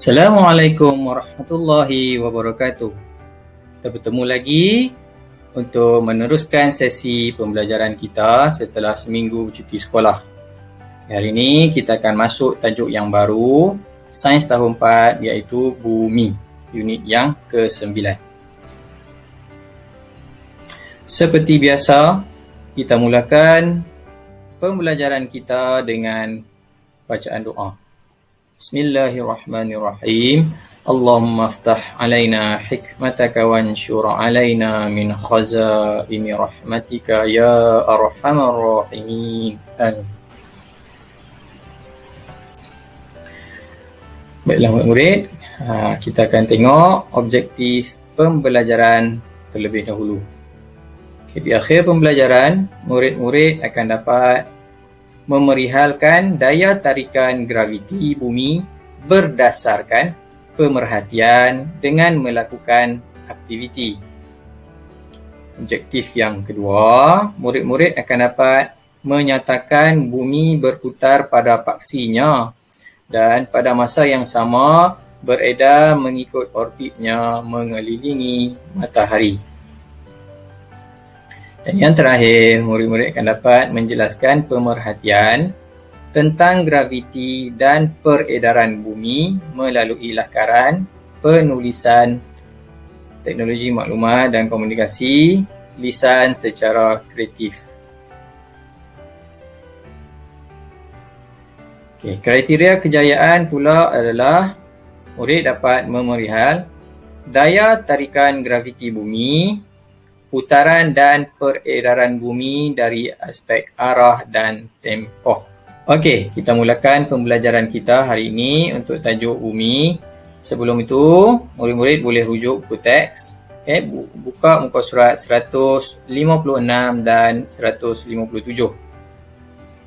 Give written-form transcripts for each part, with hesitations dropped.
Assalamualaikum warahmatullahi wabarakatuh. Kita bertemu lagi untuk meneruskan sesi pembelajaran kita setelah seminggu bercuti sekolah. Hari ini kita akan masuk tajuk yang baru, Sains Tahun 4 iaitu Bumi, unit yang ke-9. Seperti biasa, kita mulakan pembelajaran kita dengan bacaan doa. Bismillahirrahmanirrahim. Allahumma aftah alaina hikmataka wanshur alaina min khazaini rahmatika ya arhamar rahimin. Amin. Baiklah murid-murid, kita akan tengok objektif pembelajaran terlebih dahulu. Di akhir pembelajaran, murid-murid akan dapat memerihalkan daya tarikan graviti bumi berdasarkan pemerhatian dengan melakukan aktiviti. Objektif yang kedua, murid-murid akan dapat menyatakan bumi berputar pada paksinya dan pada masa yang sama beredar mengikut orbitnya mengelilingi matahari. Dan yang terakhir, murid-murid akan dapat menjelaskan pemerhatian tentang graviti dan peredaran bumi melalui lakaran penulisan teknologi maklumat dan komunikasi lisan secara kreatif. Kriteria kejayaan pula adalah murid dapat memerihal daya tarikan graviti bumi, putaran dan peredaran bumi dari aspek arah dan tempoh. Okey, kita mulakan pembelajaran kita hari ini untuk tajuk bumi. Sebelum itu, murid-murid boleh rujuk buku teks. Buka muka surat 156 dan 157.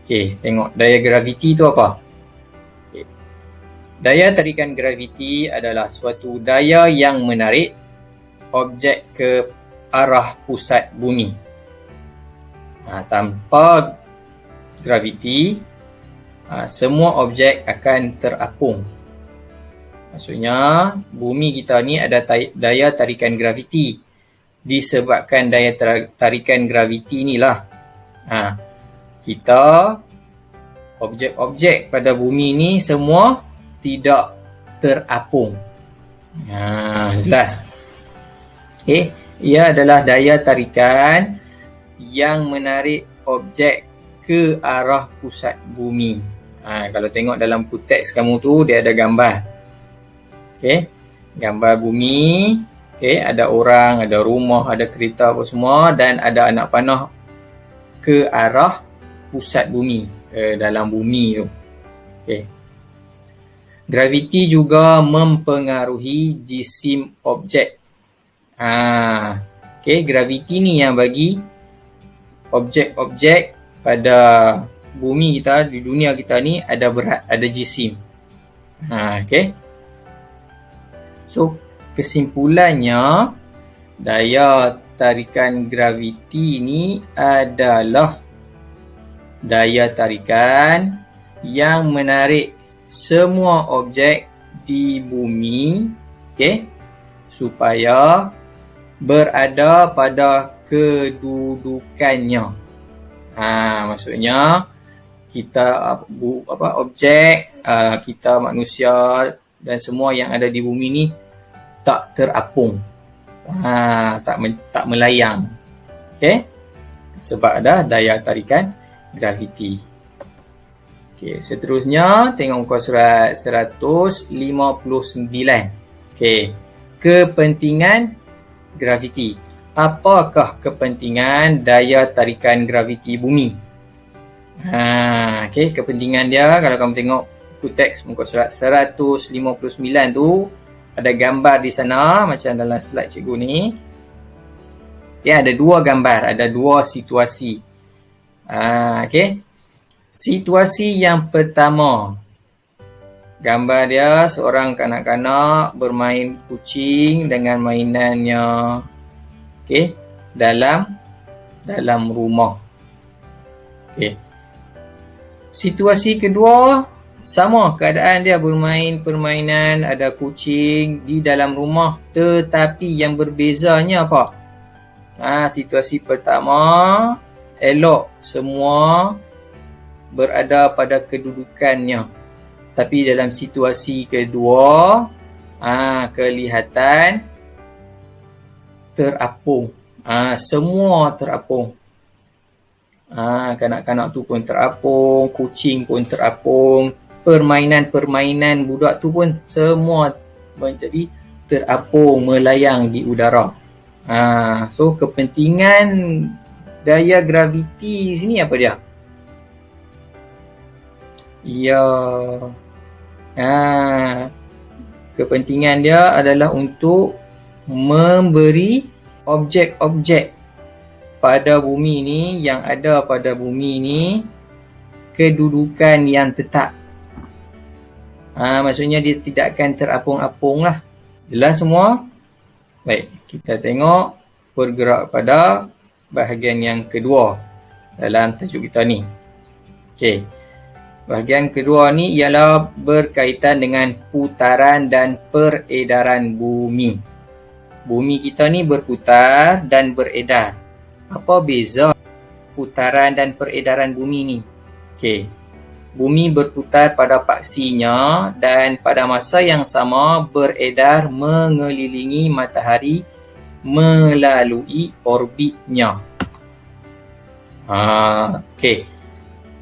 Okey, tengok daya graviti itu apa? Daya tarikan graviti adalah suatu daya yang menarik objek ke arah pusat bumi. Tanpa graviti, semua objek akan terapung. Maksudnya, bumi kita ni ada daya tarikan graviti. Disebabkan daya tarikan graviti inilah, kita, objek-objek pada bumi ni semua tidak terapung. Jelas? Ia adalah daya tarikan yang menarik objek ke arah pusat bumi. Kalau tengok dalam buku teks kamu tu, dia ada gambar. Gambar bumi. Ada orang, ada rumah, ada kereta apa semua dan ada anak panah ke arah pusat bumi, ke dalam bumi tu. Graviti juga mempengaruhi jisim objek. Graviti ni yang bagi objek-objek pada bumi kita, di dunia kita ni ada berat, ada jisim. So, kesimpulannya, daya tarikan graviti ni adalah daya tarikan yang menarik semua objek di bumi, supaya berada pada kedudukannya. Maksudnya kita objek, kita manusia dan semua yang ada di bumi ni tak terapung, tak melayang. Sebab ada daya tarikan graviti. Seterusnya tengok muka surat 159. Kepentingan graviti. Apakah kepentingan daya tarikan graviti bumi? Kepentingan dia, kalau kamu tengok buku teks muka surat 159 tu, ada gambar di sana macam dalam slide cikgu ni. Ada dua gambar, ada dua situasi. Situasi yang pertama, gambar dia seorang kanak-kanak bermain kucing dengan mainannya dalam rumah. Situasi kedua, Sama keadaan dia, bermain permainan, ada kucing di dalam rumah, tetapi yang berbezanya apa? Situasi pertama, elok semua berada pada kedudukannya. Tapi dalam situasi kedua, kelihatan terapung. Semua terapung. Kanak-kanak tu pun terapung, kucing pun terapung, permainan-permainan budak tu pun semua menjadi terapung, melayang di udara. So kepentingan daya graviti sini apa dia? Ya. Kepentingan dia adalah untuk memberi objek-objek pada bumi ni, yang ada pada bumi ni, kedudukan yang tetap. Maksudnya dia tidak akan terapung-apung lah. Jelas semua? Baik, kita tengok bergerak pada bahagian yang kedua dalam tajuk kita ni. Okey. Bahagian kedua ni ialah berkaitan dengan putaran dan peredaran bumi. Bumi kita ni berputar dan beredar. Apa beza putaran dan peredaran bumi ni? Okey. Bumi berputar pada paksinya dan pada masa yang sama beredar mengelilingi matahari melalui orbitnya. Okey.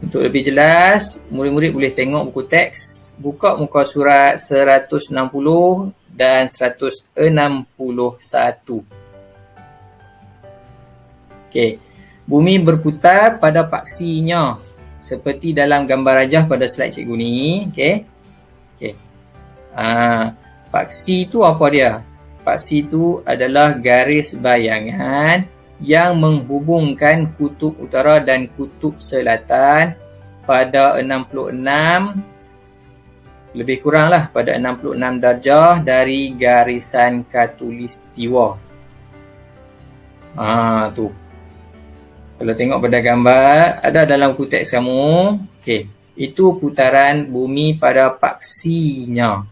Untuk lebih jelas, murid-murid boleh tengok buku teks. Buka muka surat 160 dan 161. Okey. Bumi berputar pada paksinya seperti dalam gambar rajah pada slide cikgu ni. Okey. Paksi tu apa dia? Paksi tu adalah garis bayangan yang menghubungkan kutub utara dan kutub selatan pada 66, lebih kuranglah pada 66 darjah dari garisan khatulistiwa. Tu. Kalau tengok pada gambar, ada dalam buku teks kamu. Okey, itu putaran bumi pada paksinya.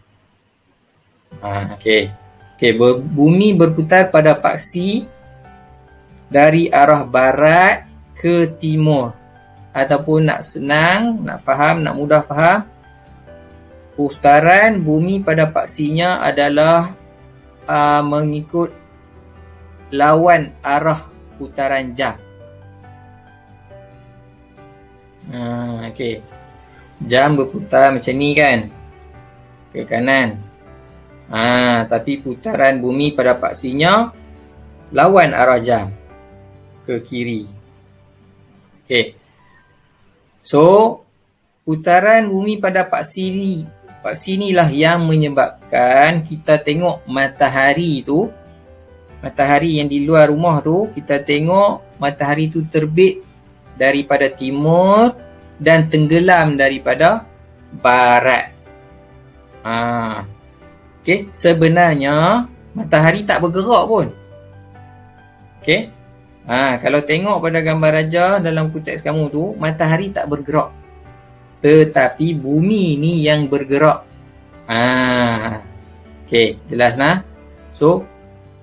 Bumi berputar pada paksi dari arah barat ke timur. Ataupun nak senang, nak faham, nak mudah faham, putaran bumi pada paksinya adalah mengikut lawan arah putaran jam. Jam berputar macam ni kan, ke kanan. Tapi putaran bumi pada paksinya lawan arah jam, ke kiri. So putaran bumi pada paksi inilah yang menyebabkan kita tengok matahari tu, matahari yang di luar rumah tu, kita tengok matahari tu terbit daripada timur dan tenggelam daripada barat. Sebenarnya matahari tak bergerak pun. Kalau tengok pada gambar rajah dalam buku teks kamu tu, matahari tak bergerak, tetapi bumi ni yang bergerak. Jelas nah? So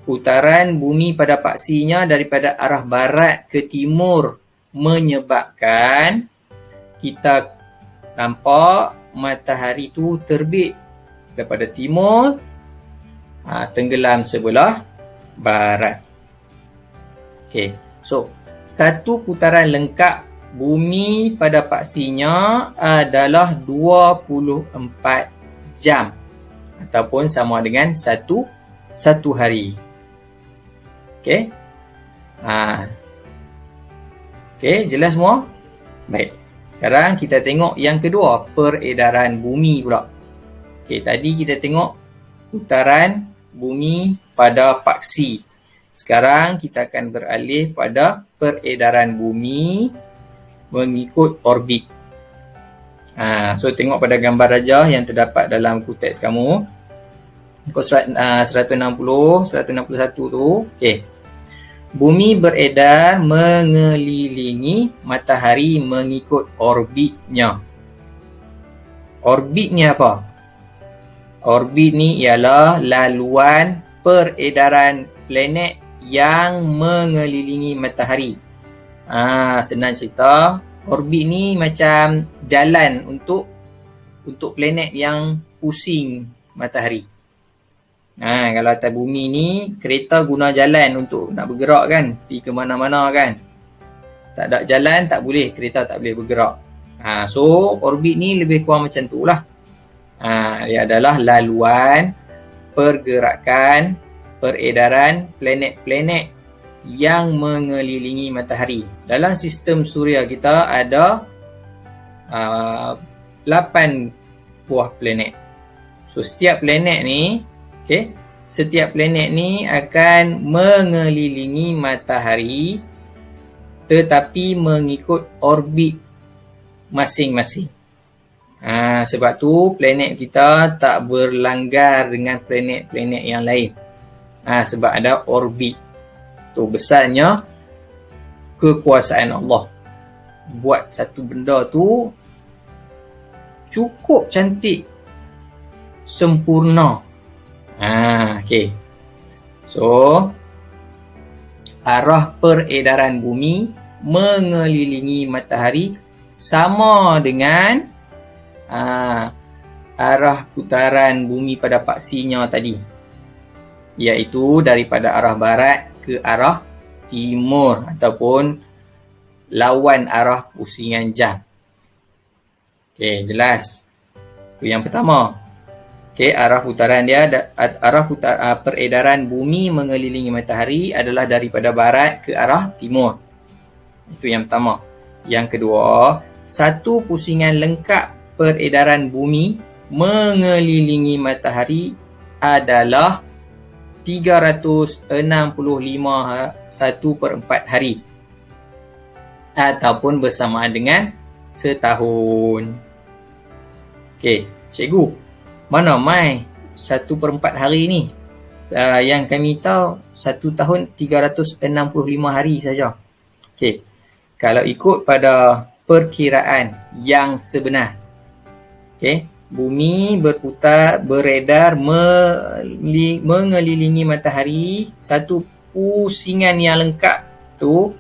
putaran bumi pada paksinya daripada arah barat ke timur menyebabkan kita nampak matahari tu terbit daripada timur, tenggelam sebelah barat. So satu putaran lengkap bumi pada paksinya adalah 24 jam ataupun sama dengan satu hari. Jelas semua? Baik. Sekarang kita tengok yang kedua, peredaran bumi pula. Tadi kita tengok putaran bumi pada paksi. Sekarang kita akan beralih pada peredaran bumi mengikut orbit. So tengok pada gambar rajah yang terdapat dalam buku teks kamu. Muka surat 160, 161 tu. Bumi beredar mengelilingi matahari mengikut orbitnya. Orbit ni apa? Orbit ni ialah laluan peredaran planet yang mengelilingi matahari. Senang cerita, orbit ni macam jalan untuk planet yang pusing matahari. Kalau atas bumi ni, kereta guna jalan untuk nak bergerak kan, pergi ke mana-mana kan. Tak ada jalan, tak boleh, kereta tak boleh bergerak. So, orbit ni lebih kurang macam tu lah. Dia adalah laluan pergerakan peredaran planet-planet yang mengelilingi matahari. Dalam sistem suria kita ada 8 buah planet. So, setiap planet ni akan mengelilingi matahari tetapi mengikut orbit masing-masing. Sebab tu planet kita tak berlanggar dengan planet-planet yang lain. Sebab ada orbit. Tu besarnya kekuasaan Allah. Buat satu benda tu cukup cantik, sempurna. So, arah peredaran bumi mengelilingi matahari sama dengan arah putaran bumi pada paksinya tadi, iaitu daripada arah barat ke arah timur ataupun lawan arah pusingan jam. Jelas. Itu yang pertama. Arah putaran dia, peredaran bumi mengelilingi matahari adalah daripada barat ke arah timur. Itu yang pertama. Yang kedua, satu pusingan lengkap peredaran bumi mengelilingi matahari adalah 365 1/4 hari ataupun bersamaan dengan setahun. Cikgu, mana mai 1/4 hari ni? Yang kami tahu 1 tahun 365 hari saja. Kalau ikut pada perkiraan yang sebenar, bumi beredar mengelilingi matahari, satu pusingan yang lengkap tu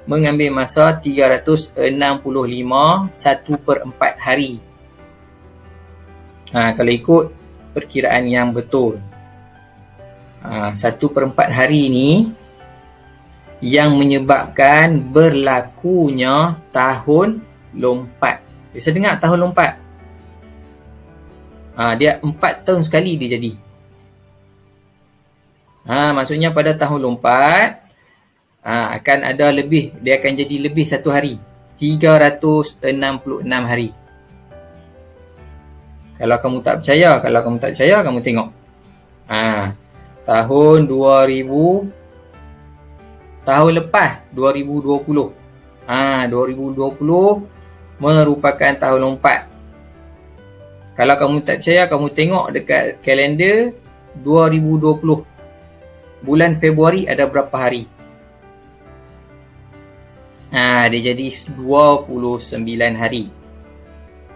mengambil masa 365 1/4 hari. Kalau ikut perkiraan yang betul, 1/4 hari ni yang menyebabkan berlakunya tahun lompat. Biasa dengar tahun lompat? Dia 4 tahun sekali dia jadi. Maksudnya pada tahun lompat akan ada lebih, dia akan jadi lebih 1 hari, 366 hari. Kalau kamu tak percaya, kamu tengok. Tahun 2000, tahun lepas 2020. 2020 merupakan tahun lompat. Kalau kamu tak percaya, kamu tengok dekat kalender 2020. Bulan Februari ada berapa hari? Dia jadi 29 hari.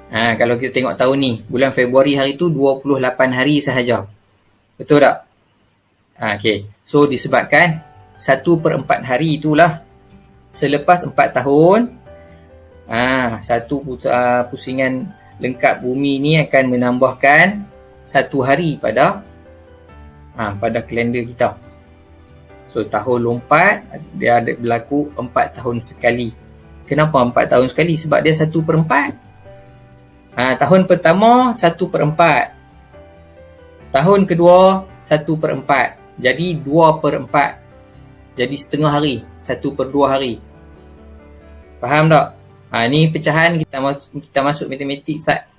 Kalau kita tengok tahun ni, bulan Februari hari tu 28 hari sahaja. Betul tak? So disebabkan 1/4 hari itulah selepas 4 tahun, satu pusingan lengkap bumi ni akan menambahkan 1 hari pada kalender kita. So tahun lompat dia ada berlaku 4 tahun sekali. Kenapa 4 tahun sekali? Sebab dia 1/4. Tahun pertama 1/4. Tahun kedua 1/4. Jadi 2/4. Jadi setengah hari, 1/2 hari. Faham tak? Ni pecahan kita masuk matematik sat.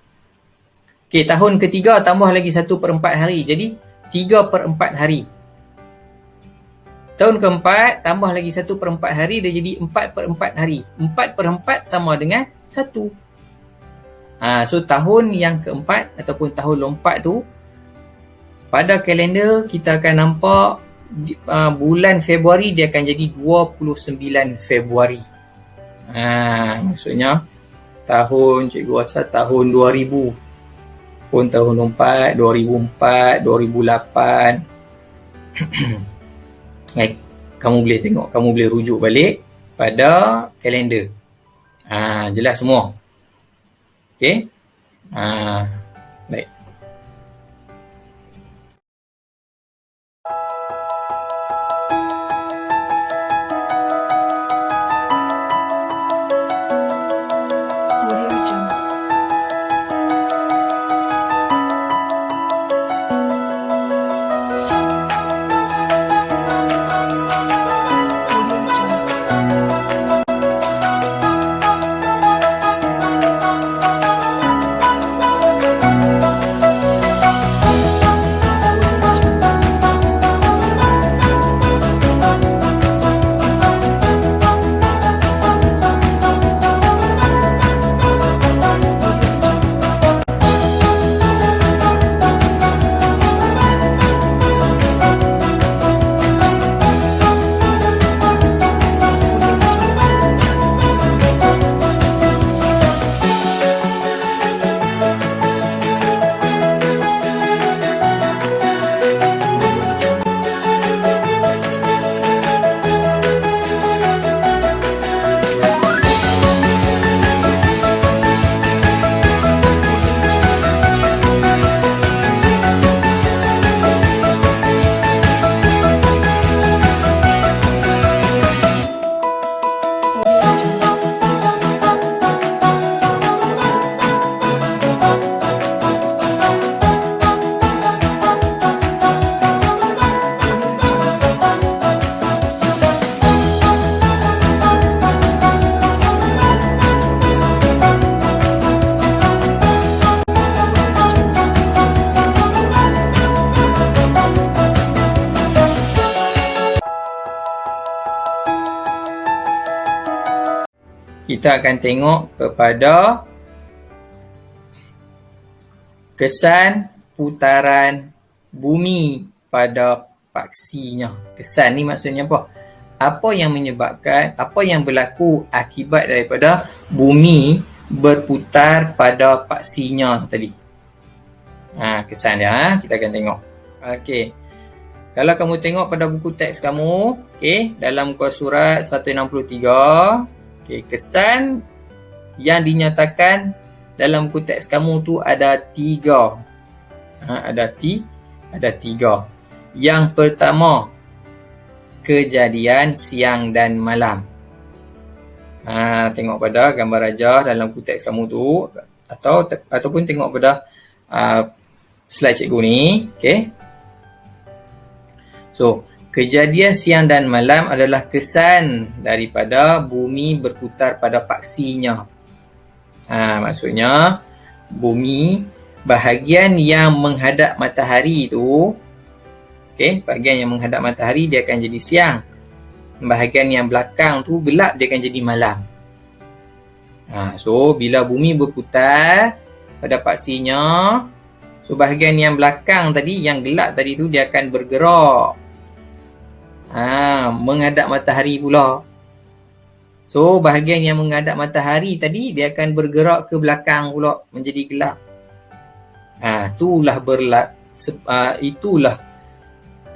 Tahun ketiga tambah lagi 1/4 hari. Jadi 3/4 hari. Tahun keempat tambah lagi 1/4 hari, dia jadi 4/4 hari. 4/4 sama dengan 1. So tahun yang keempat ataupun tahun lompat tu, pada kalender kita akan nampak bulan Februari dia akan jadi 29 Februari. Maksudnya tahun cikgu rasa tahun 2000. tahun 2004, 2008. Kamu boleh tengok, kamu boleh rujuk balik pada kalender. Jelas semua. Okey. Baik. Kita akan tengok kepada kesan putaran bumi pada paksinya. Kesan ni maksudnya apa? Apa yang menyebabkan, apa yang berlaku akibat daripada bumi berputar pada paksinya tadi. Kesan dia, kita akan tengok. Okey. Kalau kamu tengok pada buku teks kamu, okey, dalam muka surat 163, okey, kesan yang dinyatakan dalam buku teks kamu tu ada 3. Ada 3. Yang pertama, kejadian siang dan malam. Tengok pada gambar rajah dalam buku teks kamu tu, ataupun tengok pada slide cikgu ni, okey. So, kejadian siang dan malam adalah kesan daripada bumi berputar pada paksinya. Maksudnya, bumi bahagian yang menghadap matahari tu, okey, bahagian yang menghadap matahari dia akan jadi siang. Bahagian yang belakang tu gelap, dia akan jadi malam. So, bila bumi berputar pada paksinya, so bahagian yang belakang tadi, yang gelap tadi tu, dia akan bergerak. Menghadap matahari pula. So, bahagian yang menghadap matahari tadi, dia akan bergerak ke belakang pula, menjadi gelap. Itulah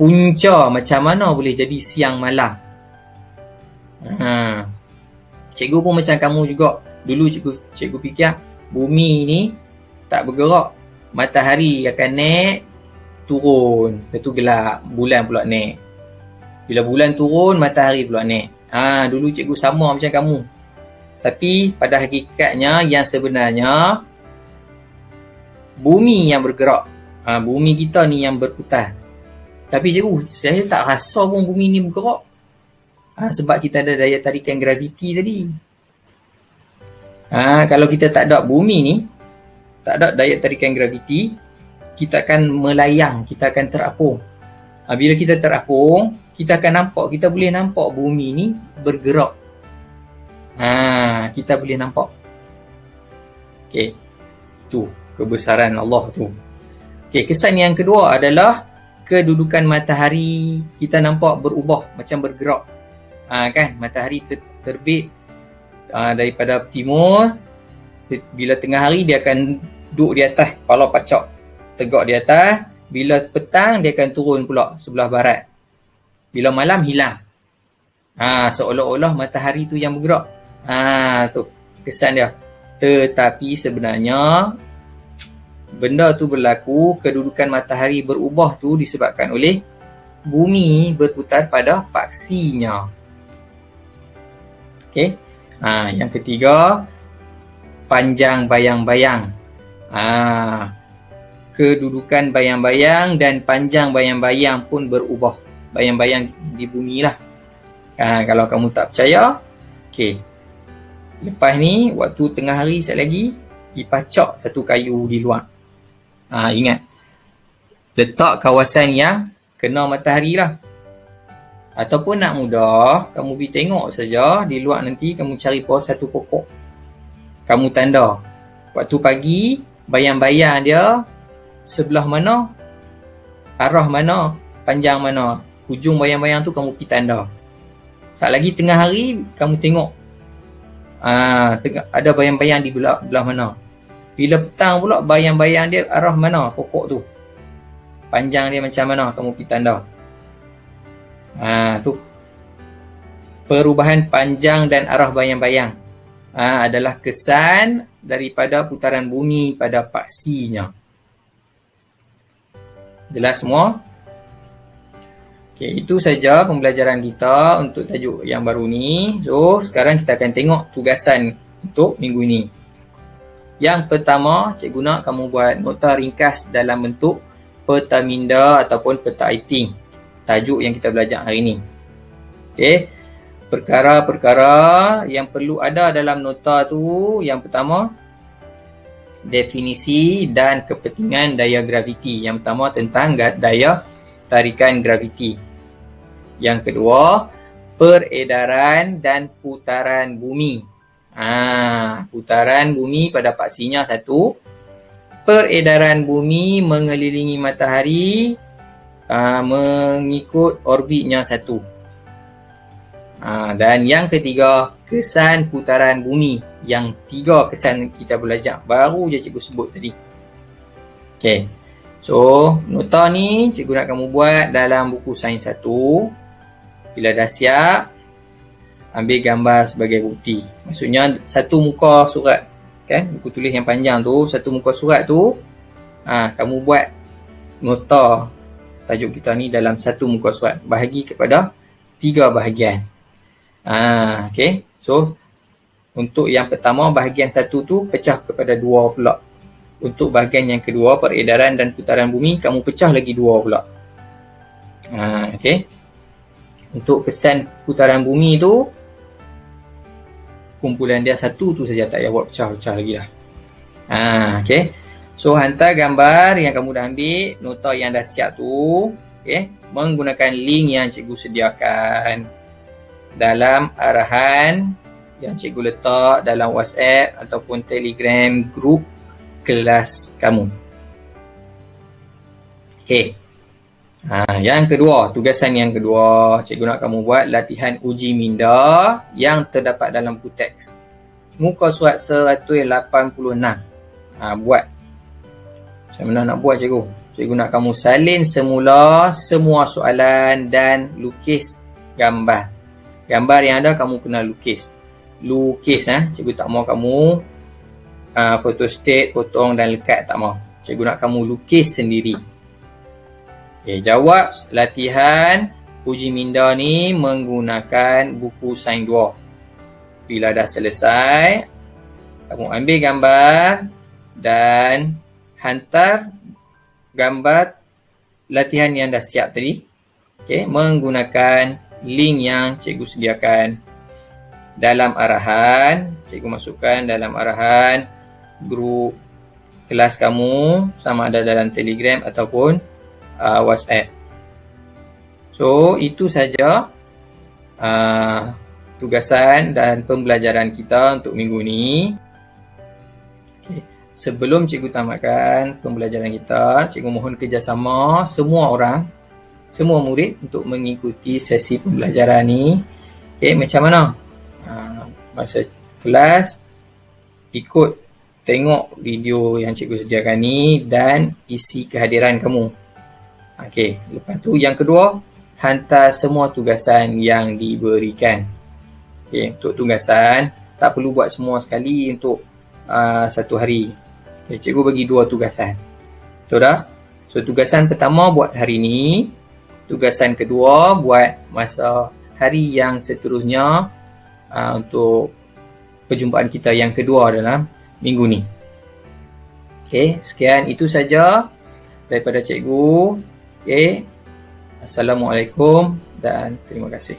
punca macam mana boleh jadi siang malam. Cikgu pun macam kamu juga. Dulu cikgu fikir bumi ni tak bergerak. Matahari akan naik, turun, lepas tu gelap, bulan pula naik. Bila bulan turun, matahari pula naik. Dulu cikgu sama macam kamu. Tapi pada hakikatnya, yang sebenarnya, bumi yang bergerak. Bumi kita ni yang berputar. Tapi cikgu, saya tak rasa pun bumi ni bergerak. Sebab kita ada daya tarikan graviti tadi. Kalau kita tak ada bumi ni, tak ada daya tarikan graviti, kita akan melayang, kita akan terapung. Bila kita terapung, kita akan nampak, kita boleh nampak bumi ni bergerak. Kita boleh nampak. Okey. Tu kebesaran Allah tu. Okey, kesan yang kedua adalah kedudukan matahari kita nampak berubah, macam bergerak. Kan, matahari terbit daripada timur. Bila tengah hari dia akan duduk di atas kepala pacak, tegak di atas. Bila petang dia akan turun pula sebelah barat. Bila malam hilang. Seolah-olah matahari tu yang bergerak. Tu kesan dia. Tetapi sebenarnya benda tu berlaku, kedudukan matahari berubah tu disebabkan oleh bumi berputar pada paksinya. Okey. Yang ketiga, panjang bayang-bayang. Kedudukan bayang-bayang dan panjang bayang-bayang pun berubah. Bayang-bayang di bumi lah. Kalau kamu tak percaya, okey. Lepas ni, waktu tengah hari sekali lagi, dipacak satu kayu di luar. Ingat. Letak kawasan yang kena matahari lah. Ataupun nak mudah, kamu pergi tengok saja di luar nanti, kamu cari satu pokok. Kamu tanda. Waktu pagi, bayang-bayang dia sebelah mana, arah mana, panjang mana. Hujung bayang-bayang tu kamu pergi tanda. Saat lagi tengah hari, kamu tengok ada bayang-bayang di belah mana. Bila petang pula, bayang-bayang dia arah mana pokok tu. Panjang dia macam mana, kamu pergi tanda. Tu perubahan panjang dan arah bayang-bayang adalah kesan daripada putaran bumi pada paksinya. Jelas semua? Okey, itu saja pembelajaran kita untuk tajuk yang baru ni. So, sekarang kita akan tengok tugasan untuk minggu ini. Yang pertama, cikgu nak kamu buat nota ringkas dalam bentuk peta minda ataupun peta iting. Tajuk yang kita belajar hari ini. Okey. Perkara-perkara yang perlu ada dalam nota tu, yang pertama, definisi dan kepentingan daya graviti. Yang pertama tentang daya tarikan graviti. Yang kedua, peredaran dan putaran bumi. Putaran bumi pada paksinya satu. Peredaran bumi mengelilingi matahari mengikut orbitnya satu. Dan yang ketiga, kesan putaran bumi. Yang tiga kesan kita belajar. Baru je cikgu sebut tadi. Okay. So, nota ni cikgu nak kamu buat dalam buku sains 1. Bila dah siap, ambil gambar sebagai bukti. Maksudnya satu muka surat. Kan? Buku tulis yang panjang tu, satu muka surat tu, kamu buat nota tajuk kita ni dalam satu muka surat. Bahagi kepada 3 bahagian. Okay. So, untuk yang pertama, bahagian 1 tu pecah kepada 2 pula. Untuk bahagian yang kedua, peredaran dan putaran bumi, kamu pecah lagi 2 pula. Okay. Untuk kesan putaran bumi tu, kumpulan dia 1 tu saja, tak payah buat pecah-pecah lagi lah. Okay. So, hantar gambar yang kamu dah ambil, nota yang dah siap tu, okay, menggunakan link yang cikgu sediakan dalam arahan yang cikgu letak dalam WhatsApp ataupun Telegram group kelas kamu. Okay. Yang kedua, tugasan yang kedua, cikgu nak kamu buat latihan uji minda yang terdapat dalam buku teks. Muka surat 186. Buat. Macam mana nak buat cikgu? Cikgu nak kamu salin semula semua soalan dan lukis gambar. Gambar yang ada kamu kena lukis. Cikgu tak mau kamu photostat, potong dan lekat, tak mau. Cikgu nak kamu lukis sendiri. Okay, jawab latihan uji minda ni menggunakan buku sains 2. Bila dah selesai, kamu ambil gambar dan hantar gambar latihan yang dah siap tadi. Okay, menggunakan link yang cikgu sediakan dalam arahan. Cikgu masukkan dalam arahan grup kelas kamu, sama ada dalam Telegram ataupun WhatsApp. So, itu saja tugasan dan pembelajaran kita untuk minggu ni. Okay. Sebelum cikgu tamatkan pembelajaran kita, cikgu mohon kerjasama semua orang, semua murid untuk mengikuti sesi pembelajaran ni. Okay, macam mana? Masa kelas, ikut tengok video yang cikgu sediakan ni dan isi kehadiran kamu. Okey, lepas tu yang kedua, hantar semua tugasan yang diberikan. Okey, untuk tugasan tak perlu buat semua sekali untuk satu hari. Okay, cikgu bagi 2 tugasan. Betul tak? So tugasan pertama buat hari ni, tugasan kedua buat masa hari yang seterusnya untuk perjumpaan kita yang kedua dalam minggu ni. Okey, sekian itu saja daripada cikgu. Okey. Assalamualaikum dan terima kasih.